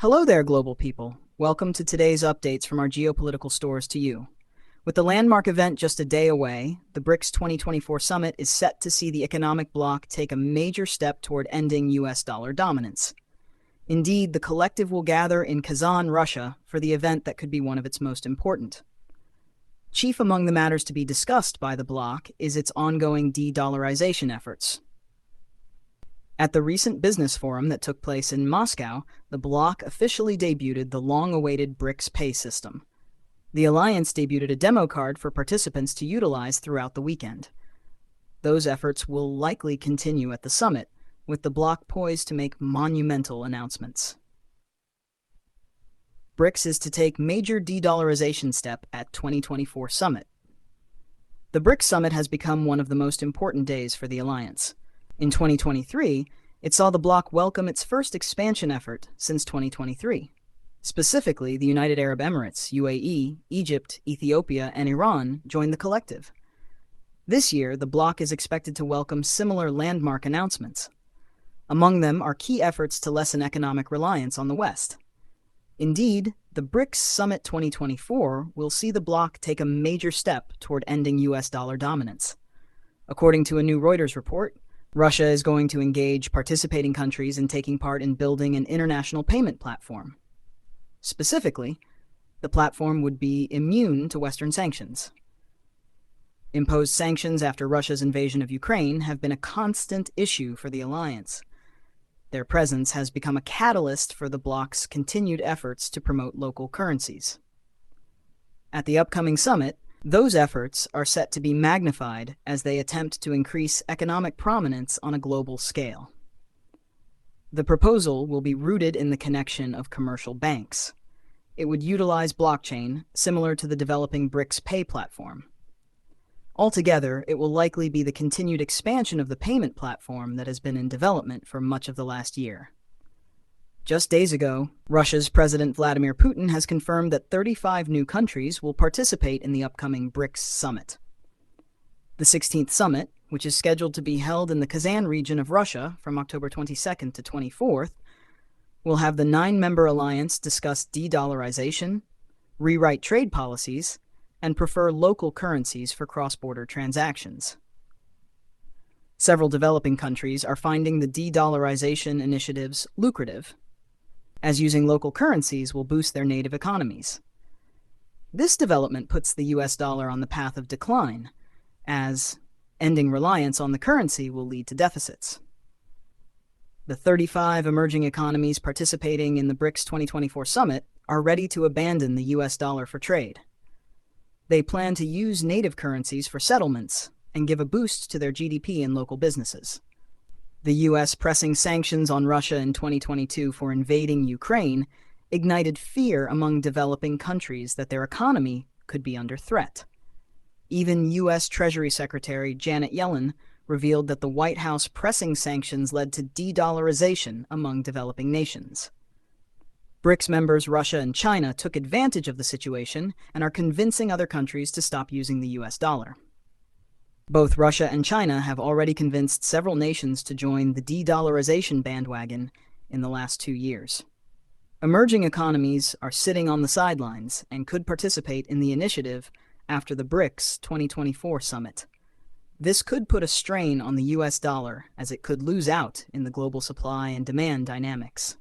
Hello there, global people. Welcome to today's updates from our geopolitical stores to you. With the landmark event just a day away, the BRICS 2024 summit is set to see the economic bloc take a major step toward ending US dollar dominance. Indeed, the collective will gather in Kazan, Russia, for the event that could be one of its most important. Chief among the matters to be discussed by the bloc is its ongoing de-dollarization efforts. At the recent business forum that took place in Moscow, the bloc officially debuted the long-awaited BRICS Pay system. The alliance debuted a demo card for participants to utilize throughout the weekend. Those efforts will likely continue at the summit, with the bloc poised to make monumental announcements. BRICS is to take major de-dollarization step at 2024 summit. The BRICS summit has become one of the most important days for the alliance. In 2023, it saw the bloc welcome its first expansion effort since 2023. Specifically, the United Arab Emirates, UAE, Egypt, Ethiopia, and Iran joined the collective. This year, the bloc is expected to welcome similar landmark announcements. Among them are key efforts to lessen economic reliance on the West. Indeed, the BRICS Summit 2024 will see the bloc take a major step toward ending US dollar dominance. According to a new Reuters report, Russia is going to engage participating countries in taking part in building an international payment platform. Specifically, the platform would be immune to Western sanctions. Imposed sanctions after Russia's invasion of Ukraine have been a constant issue for the alliance. Their presence has become a catalyst for the bloc's continued efforts to promote local currencies. At the upcoming summit, those efforts are set to be magnified as they attempt to increase economic prominence on a global scale. The proposal will be rooted in the connection of commercial banks. It would utilize blockchain, similar to the developing BRICS Pay platform. Altogether, it will likely be the continued expansion of the payment platform that has been in development for much of the last year. Just days ago, Russia's President Vladimir Putin has confirmed that 35 new countries will participate in the upcoming BRICS Summit. The 16th summit, which is scheduled to be held in the Kazan region of Russia from October 22nd to 24th, will have the 9-member alliance discuss de-dollarization, rewrite trade policies, and prefer local currencies for cross-border transactions. Several developing countries are finding the de-dollarization initiatives lucrative, as using local currencies will boost their native economies. This development puts the US dollar on the path of decline, as ending reliance on the currency will lead to deficits. The 35 emerging economies participating in the BRICS 2024 summit are ready to abandon the US dollar for trade. They plan to use native currencies for settlements and give a boost to their GDP and local businesses. The US pressing sanctions on Russia in 2022 for invading Ukraine ignited fear among developing countries that their economy could be under threat. Even US Treasury Secretary Janet Yellen revealed that the White House pressing sanctions led to de-dollarization among developing nations. BRICS members Russia and China took advantage of the situation and are convincing other countries to stop using the US dollar. Both Russia and China have already convinced several nations to join the de-dollarization bandwagon in the last 2 years. Emerging economies are sitting on the sidelines and could participate in the initiative after the BRICS 2024 summit. This could put a strain on the US dollar as it could lose out in the global supply and demand dynamics.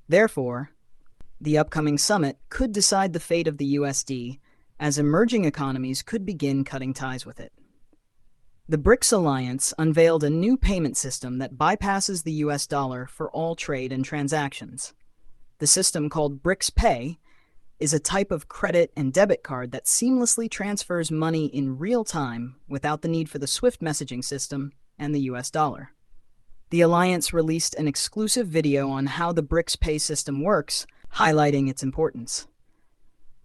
Therefore, the upcoming summit could decide the fate of the USD as emerging economies could begin cutting ties with it. The BRICS Alliance unveiled a new payment system that bypasses the US dollar for all trade and transactions. The system, called BRICS Pay, is a type of credit and debit card that seamlessly transfers money in real time without the need for the SWIFT messaging system and the US dollar. The Alliance released an exclusive video on how the BRICS Pay system works, highlighting its importance.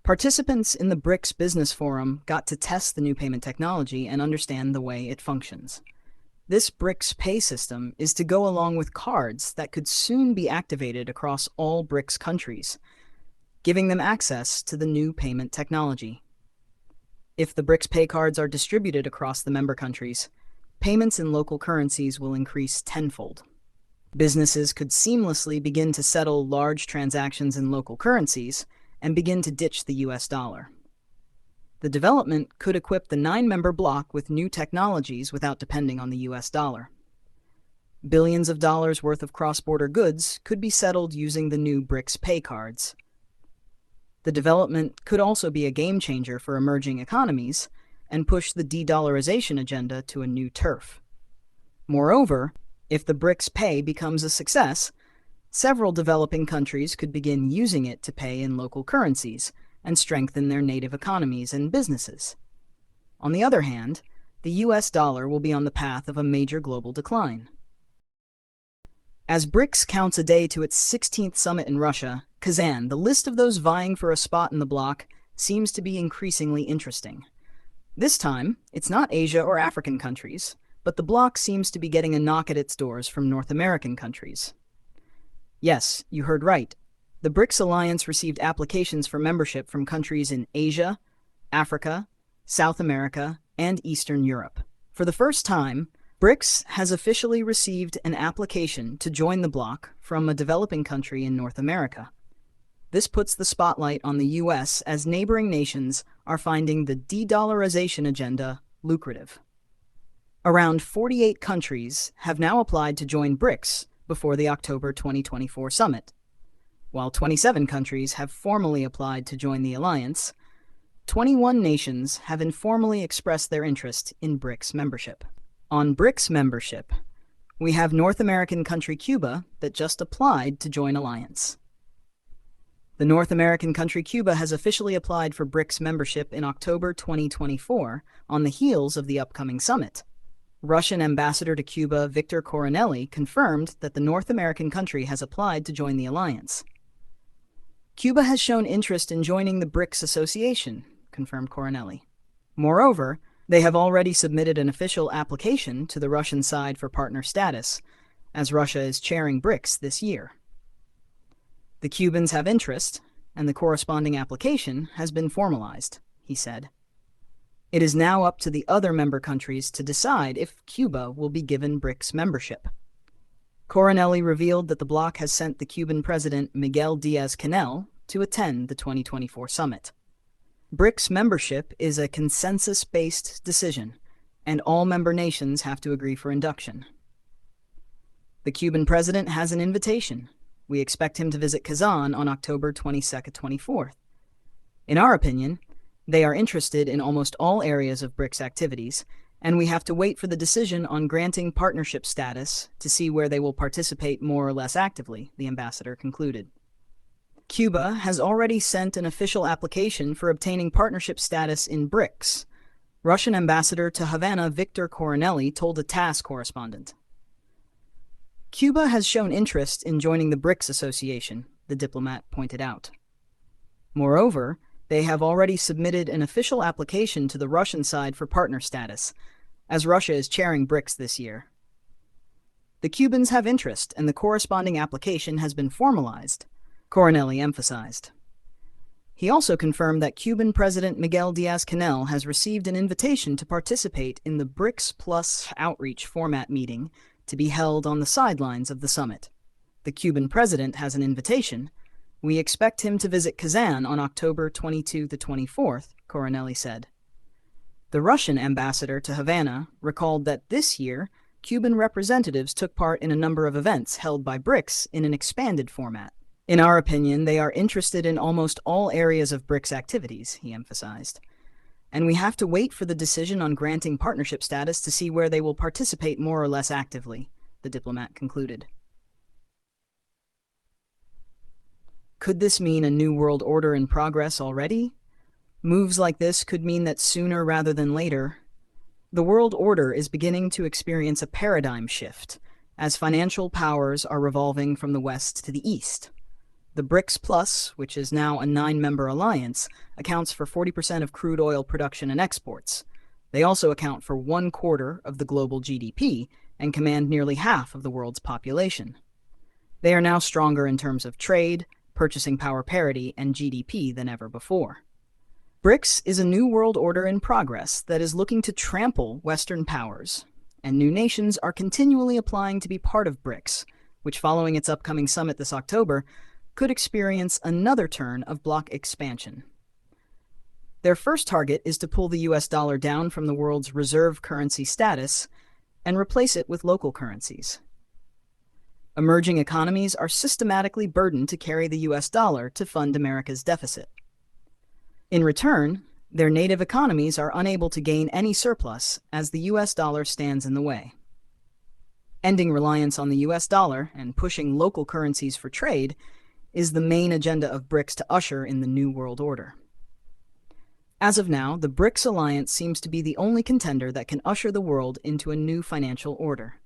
Participants in the BRICS Business Forum got to test the new payment technology and understand the way it functions. This BRICS Pay system is to go along with cards that could soon be activated across all BRICS countries, giving them access to the new payment technology. If the BRICS Pay cards are distributed across the member countries, payments in local currencies will increase tenfold. Businesses could seamlessly begin to settle large transactions in local currencies and begin to ditch the US dollar. The development could equip the 9-member bloc with new technologies without depending on the US dollar. Billions of dollars worth of cross-border goods could be settled using the new BRICS Pay cards. The development could also be a game-changer for emerging economies and push the de-dollarization agenda to a new turf. Moreover, if the BRICS Pay becomes a success, several developing countries could begin using it to pay in local currencies and strengthen their native economies and businesses. On the other hand, the US dollar will be on the path of a major global decline. As BRICS counts a day to its 16th summit in Russia, Kazan, the list of those vying for a spot in the bloc seems to be increasingly interesting. This time, it's not Asia or African countries, but the bloc seems to be getting a knock at its doors from North American countries. Yes, you heard right. The BRICS alliance received applications for membership from countries in Asia, Africa, South America, and Eastern Europe. For the first time, BRICS has officially received an application to join the bloc from a developing country in North America. This puts the spotlight on the US as neighboring nations are finding the de-dollarization agenda lucrative. Around 48 countries have now applied to join BRICS before the October 2024 summit. While 27 countries have formally applied to join the alliance, 21 nations have informally expressed their interest in BRICS membership. On BRICS membership, we have North American country Cuba that just applied to join alliance. The North American country Cuba has officially applied for BRICS membership in October 2024 on the heels of the upcoming summit. Russian ambassador to Cuba Victor Coronelli confirmed that the North American country has applied to join the alliance. Cuba has shown interest in joining the BRICS Association, confirmed Coronelli. Moreover, they have already submitted an official application to the Russian side for partner status, as Russia is chairing BRICS this year. The Cubans have interest, and the corresponding application has been formalized, he said. It is now up to the other member countries to decide if Cuba will be given BRICS membership. Coronelli revealed that the bloc has sent the Cuban president Miguel Diaz-Canel to attend the 2024 summit. BRICS membership is a consensus-based decision, and all member nations have to agree for induction. The Cuban president has an invitation. We expect him to visit Kazan on October 22-24th. In our opinion, they are interested in almost all areas of BRICS activities, and we have to wait for the decision on granting partnership status to see where they will participate more or less actively, the ambassador concluded. Cuba has already sent an official application for obtaining partnership status in BRICS, Russian ambassador to Havana Victor Coronelli told a TASS correspondent. Cuba has shown interest in joining the BRICS Association, the diplomat pointed out. Moreover, they have already submitted an official application to the Russian side for partner status, as Russia is chairing BRICS this year. The Cubans have interest, and the corresponding application has been formalized, Coronelli emphasized. He also confirmed that Cuban President Miguel Diaz-Canel has received an invitation to participate in the BRICS Plus outreach format meeting to be held on the sidelines of the summit. The Cuban president has an invitation. We expect him to visit Kazan on October 22-24th, Coronelli said. The Russian ambassador to Havana recalled that this year, Cuban representatives took part in a number of events held by BRICS in an expanded format. In our opinion, they are interested in almost all areas of BRICS activities, he emphasized. And we have to wait for the decision on granting partnership status to see where they will participate more or less actively, the diplomat concluded. Could this mean a new world order in progress already? Moves like this could mean that sooner rather than later, the world order is beginning to experience a paradigm shift as financial powers are revolving from the west to the east. The BRICS Plus, which is now a 9-member alliance, accounts for 40% of crude oil production and exports. They also account for 1/4 of the global GDP and command nearly half of the world's population. They are now stronger in terms of trade, purchasing power parity, and GDP than ever before. BRICS is a new world order in progress that is looking to trample Western powers, and new nations are continually applying to be part of BRICS, which following its upcoming summit this October, could experience another turn of bloc expansion. Their first target is to pull the US dollar down from the world's reserve currency status and replace it with local currencies. Emerging economies are systematically burdened to carry the US dollar to fund America's deficit. In return, their native economies are unable to gain any surplus as the US dollar stands in the way. Ending reliance on the US dollar and pushing local currencies for trade is the main agenda of BRICS to usher in the New World Order. As of now, the BRICS alliance seems to be the only contender that can usher the world into a new financial order.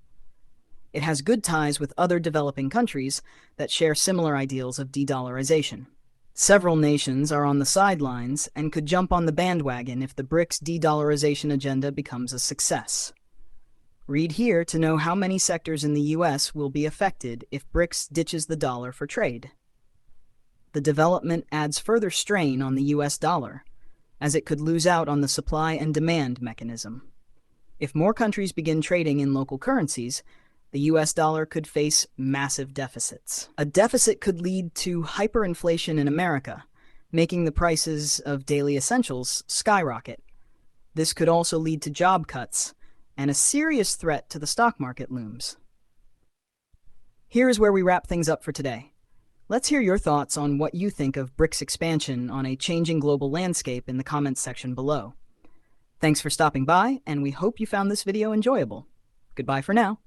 It has good ties with other developing countries that share similar ideals of de-dollarization. Several nations are on the sidelines and could jump on the bandwagon if the BRICS de-dollarization agenda becomes a success. Read here to know how many sectors in the US will be affected if BRICS ditches the dollar for trade. The development adds further strain on the US dollar, as it could lose out on the supply and demand mechanism. If more countries begin trading in local currencies, the US dollar could face massive deficits. A deficit could lead to hyperinflation in America, making the prices of daily essentials skyrocket. This could also lead to job cuts, and a serious threat to the stock market looms. Here is where we wrap things up for today. Let's hear your thoughts on what you think of BRICS expansion on a changing global landscape in the comments section below. Thanks for stopping by, and we hope you found this video enjoyable. Goodbye for now.